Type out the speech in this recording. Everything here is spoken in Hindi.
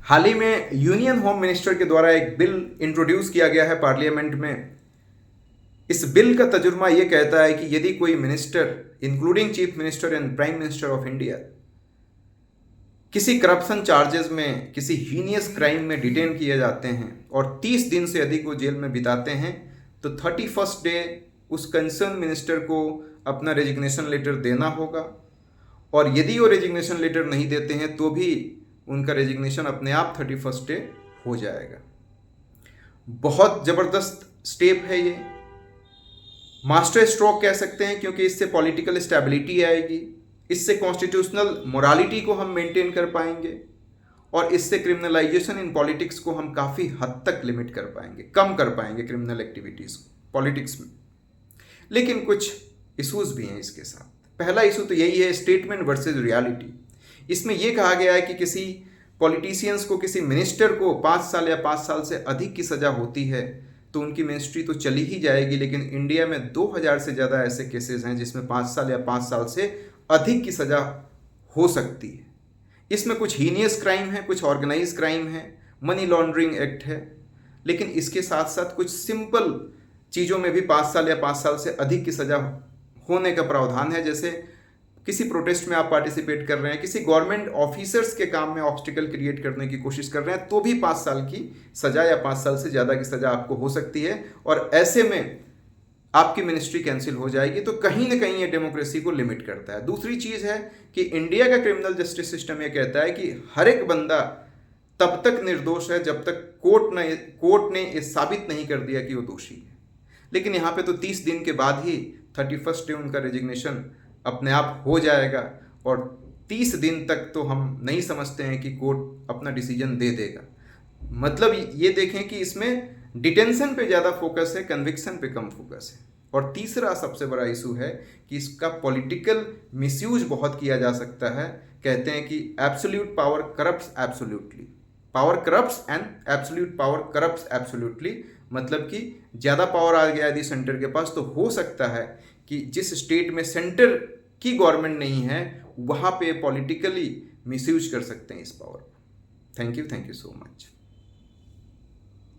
हाल ही में यूनियन होम मिनिस्टर के द्वारा एक बिल इंट्रोड्यूस किया गया है पार्लियामेंट में। इस बिल का तर्जुमा ये कहता है कि यदि कोई minister including chief minister and prime minister of India किसी करप्शन चार्जेस में, किसी हीनियस क्राइम में डिटेन किए जाते हैं और 30 दिन से अधिक वो जेल में बिताते हैं, तो 31st डे उस कंसर्न मिनिस्टर को अपना रेजिग्नेशन लेटर देना होगा। और यदि वो रेजिग्नेशन लेटर नहीं देते हैं तो भी उनका रेजिग्नेशन अपने आप 31st डे हो जाएगा। बहुत ज़बरदस्त स्टेप है ये, मास्टर स्ट्रोक कह सकते हैं, क्योंकि इससे पॉलिटिकल स्टेबिलिटी आएगी, इससे कॉन्स्टिट्यूशनल मोरालिटी को हम मेंटेन कर पाएंगे और इससे क्रिमिनलाइजेशन इन पॉलिटिक्स को हम काफ़ी हद तक लिमिट कर पाएंगे, कम कर पाएंगे क्रिमिनल एक्टिविटीज़ को पॉलिटिक्स में। लेकिन कुछ इश्यूज भी हैं इसके साथ। पहला इशू तो यही है, स्टेटमेंट वर्सेस रियलिटी। इसमें यह कहा गया है कि किसी पॉलिटिशियंस को, किसी मिनिस्टर को 5 साल या 5 साल से अधिक की सज़ा होती है तो उनकी मिनिस्ट्री तो चली ही जाएगी, लेकिन इंडिया में 2000 से ज़्यादा ऐसे केसेस हैं जिसमें 5 साल या 5 साल से अधिक की सज़ा हो सकती है। इसमें कुछ हीनियस क्राइम है, कुछ ऑर्गेनाइज क्राइम है, मनी लॉन्ड्रिंग एक्ट है, लेकिन इसके साथ साथ कुछ सिंपल चीज़ों में भी 5 साल या 5 साल से अधिक की सज़ा होने का प्रावधान है। जैसे किसी प्रोटेस्ट में आप पार्टिसिपेट कर रहे हैं, किसी गवर्नमेंट ऑफिसर्स के काम में ऑब्स्टिकल क्रिएट करने की कोशिश कर रहे हैं, तो भी 5 साल की सज़ा या 5 साल से ज़्यादा की सज़ा आपको हो सकती है और ऐसे में आपकी मिनिस्ट्री कैंसिल हो जाएगी। तो कहीं ना कहीं ये डेमोक्रेसी को लिमिट करता है। दूसरी चीज़ है कि इंडिया का क्रिमिनल जस्टिस सिस्टम ये कहता है कि हर एक बंदा तब तक निर्दोष है जब तक कोर्ट ने ये साबित नहीं कर दिया कि वो दोषी है। लेकिन यहाँ पे तो 30 दिन के बाद ही 31st डे उनका रेजिग्नेशन अपने आप हो जाएगा और 30 दिन तक तो हम नहीं समझते हैं कि कोर्ट अपना डिसीजन दे देगा। मतलब ये देखें कि इसमें डिटेंशन पे ज़्यादा फोकस है, कन्विक्शन पे कम फोकस है। और तीसरा सबसे बड़ा इशू है कि इसका पॉलिटिकल मिसयूज बहुत किया जा सकता है। कहते हैं कि absolute power corrupts absolutely, power corrupts and absolute power corrupts absolutely. मतलब कि ज़्यादा पावर आ गया यदि सेंटर के पास तो हो सकता है कि जिस स्टेट में सेंटर की गवर्नमेंट नहीं है वहाँ पे पॉलिटिकली मिसयूज कर सकते हैं इस पावर को। Thank you so much.